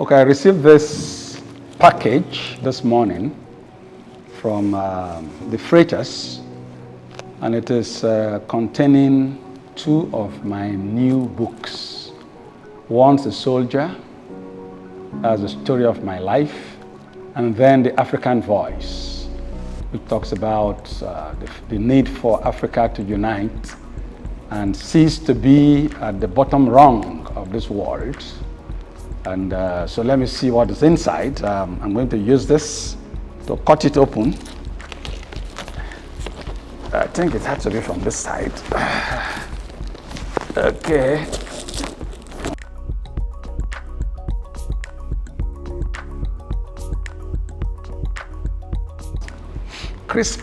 Okay, I received this package this morning from the freighters, and it is containing two of my new books. One's A Soldier, that's the story of my life, and then The African Voice, which talks about the need for Africa to unite and cease to be at the bottom rung of this world. And so let me see what is inside. I'm going to use this to cut it open. I think it has to be from this side. Okay. Crisp.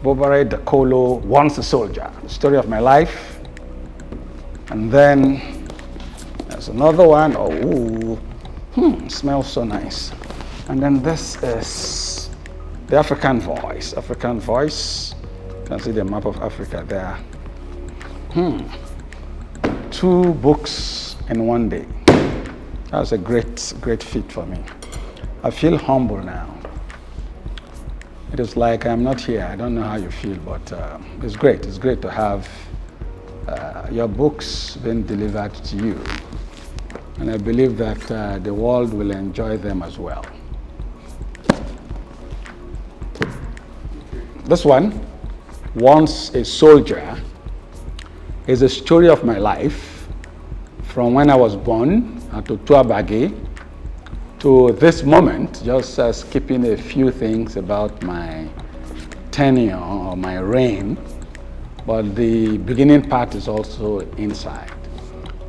Bobare Dakolo, Once a Soldier, the story of my life. And then there's another one. Oh, smells so nice. And then this is The African Voice. African Voice. You can see the map of Africa there. Two books in one day. That's a great feat for me. I feel humble now. It is like I'm not here. I don't know how you feel, but it's great. It's great to have your books being delivered to you. And I believe that the world will enjoy them as well. This one, Once a Soldier, is a story of my life from when I was born to Tuabage to this moment, just skipping a few things about my tenure or my reign, but the beginning part is also inside.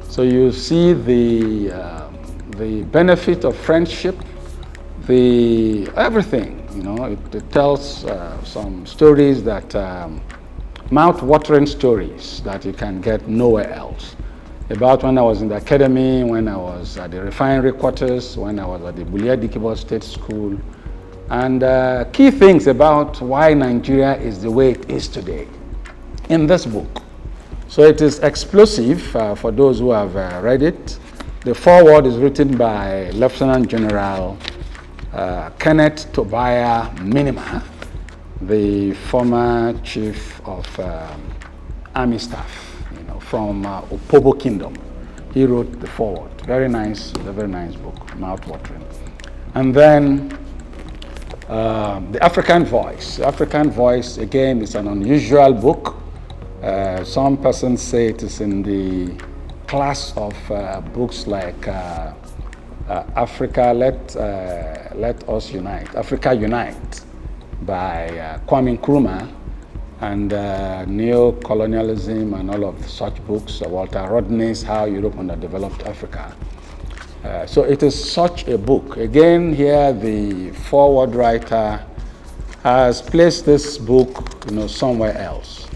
So you see the benefit of friendship, everything. You know, it tells some stories that mouth-watering stories that you can get nowhere else. About when I was in the academy, when I was at the refinery quarters, when I was at the Bulia Dikibo State School, and key things about why Nigeria is the way it is today in this book. So it is explosive for those who have read it. The foreword is written by Lieutenant General Kenneth Tobiah Minima, the former chief of Army Staff, from Opobo Kingdom. He wrote the foreword. Very nice, a very nice book, mouth-watering. And then The African Voice. The African Voice, again, is an unusual book. Some persons say it is in the class of books like Africa, Let Us Unite, Africa Unite by Kwame Nkrumah, and Neo-Colonialism and all of such books, Walter Rodney's How Europe Underdeveloped Africa. So it is such a book. Again, here the foreword writer has placed this book, somewhere else.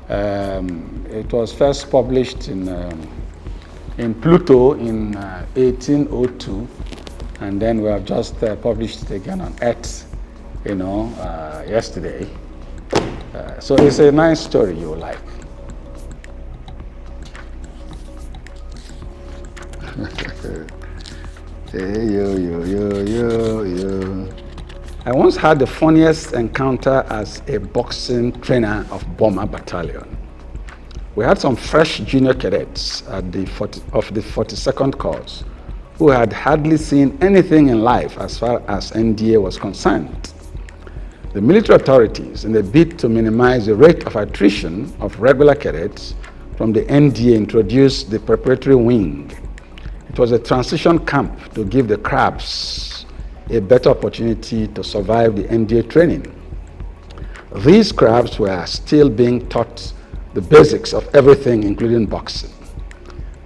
It was first published in Pluto in 1802, and then we have just published it again on Earth, yesterday. So it's a nice story you will like. I once had the funniest encounter as a boxing trainer of Bomber Battalion. We had some fresh junior cadets of the 42nd Corps who had hardly seen anything in life as far as NDA was concerned. The military authorities, in a bid to minimize the rate of attrition of regular cadets from the NDA, introduced the preparatory wing. It was a transition camp to give the crabs a better opportunity to survive the NDA training. These crabs were still being taught the basics of everything, including boxing.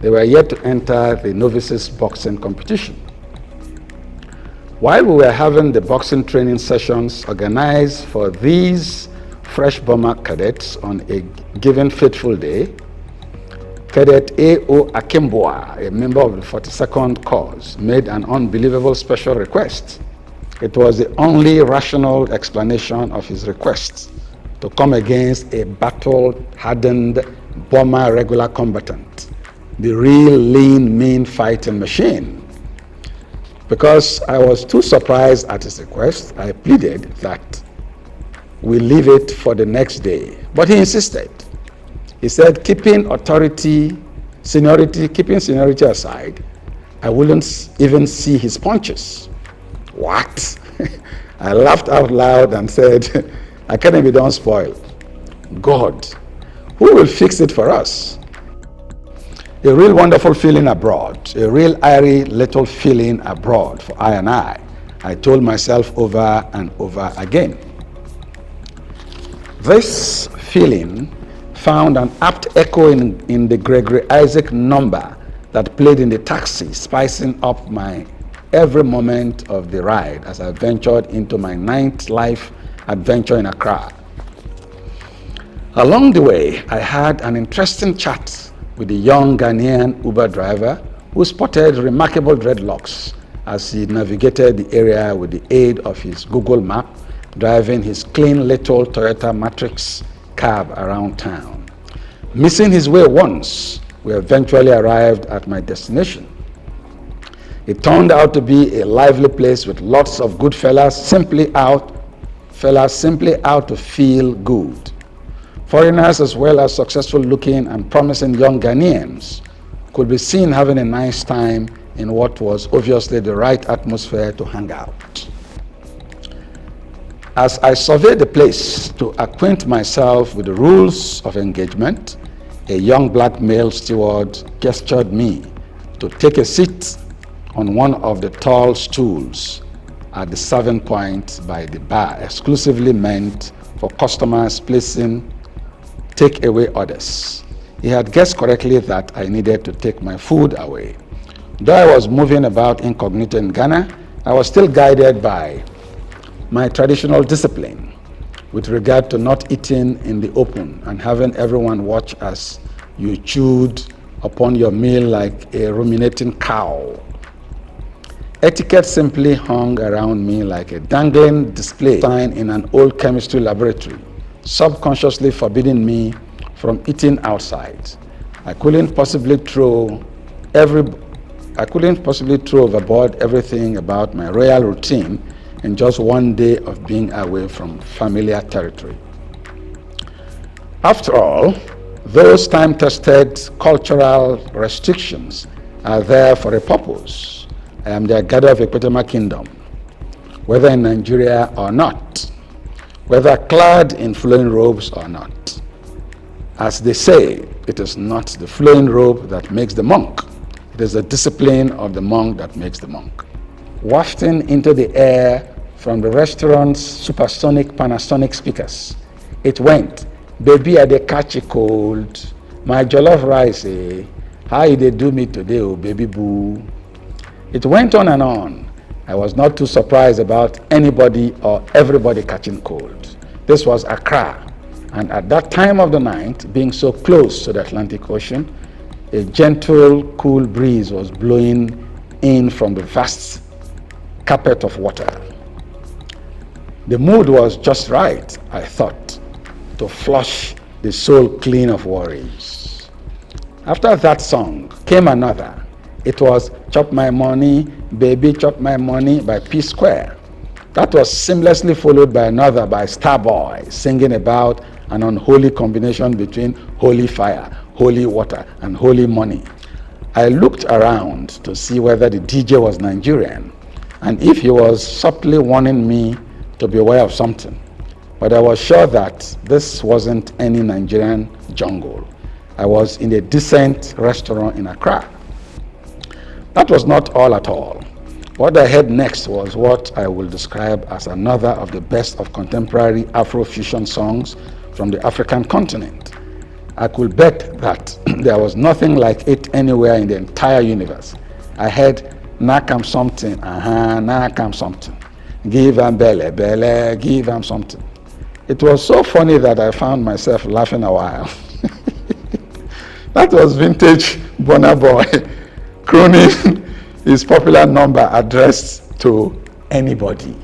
They were yet to enter the novices boxing competition. While we were having the boxing training sessions organized for these fresh bomber cadets on a given fateful day, Cadet A.O. Akimboa, a member of the 42nd Corps, made an unbelievable special request. It was the only rational explanation of his request to come against a battle-hardened bomber regular combatant. the real lean, mean fighting machine. Because I was too surprised at his request, I pleaded that we leave it for the next day. But he insisted. He said, keeping seniority aside, I wouldn't even see his punches. What? I laughed out loud and said, I can't be done spoiled. God, who will fix it for us? A real wonderful feeling abroad, a real airy little feeling abroad for I and I told myself over and over again. This feeling found an apt echo in the Gregory Isaac number that played in the taxi, spicing up my every moment of the ride as I ventured into my 9th life adventure in Accra. Along the way, I had an interesting chat with a young Ghanaian Uber driver who spotted remarkable dreadlocks as he navigated the area with the aid of his Google map, driving his clean little Toyota Matrix cab around town. Missing his way once, we eventually arrived at my destination. It turned out to be a lively place with lots of good fellas simply out to feel good. Foreigners as well as successful looking and promising young Ghanaians could be seen having a nice time in what was obviously the right atmosphere to hang out. As I surveyed the place to acquaint myself with the rules of engagement, a young black male steward gestured me to take a seat on one of the tall stools at the serving point by the bar, exclusively meant for customers placing take-away orders. He had guessed correctly that I needed to take my food away. Though I was moving about incognito in Ghana, I was still guided by my traditional discipline with regard to not eating in the open and having everyone watch as you chewed upon your meal like a ruminating cow. Etiquette simply hung around me like a dangling display sign in an old chemistry laboratory, subconsciously forbidding me from eating outside. I couldn't possibly throw overboard everything about my royal routine in just one day of being away from familiar territory. After all, those time-tested cultural restrictions are there for a purpose. I am the Agada of Ekpetiama Kingdom, whether in Nigeria or not, whether clad in flowing robes or not. As they say, it is not the flowing robe that makes the monk. It is the discipline of the monk that makes the monk. Wafting into the air from the restaurant's supersonic Panasonic speakers, it went, "Baby, I dey catch a cold. My jollof rice, eh? How you dey do me today, oh baby boo?" It went on and on. I was not too surprised about anybody or everybody catching cold. This was Accra, and at that time of the night, being so close to the Atlantic Ocean, a gentle, cool breeze was blowing in from the vast carpet of water. The mood was just right, I thought, to flush the soul clean of worries. After that song came another. It was "Chop My Money, Baby Chop My Money" by P Square. That was seamlessly followed by another by Starboy, singing about an unholy combination between holy fire, holy water, and holy money. I looked around to see whether the DJ was Nigerian, and if he was subtly warning me to beware of something. But I was sure that this wasn't any Nigerian jungle. I was in a decent restaurant in Accra. That was not all at all. What I heard next was what I will describe as another of the best of contemporary Afrofusion songs from the African continent. I could bet that there was nothing like it anywhere in the entire universe. I heard "Now come something, now come something. Give am belle, belle, give am something." It was so funny that I found myself laughing a while. That was vintage Burna Boy crooning his popular number addressed to anybody.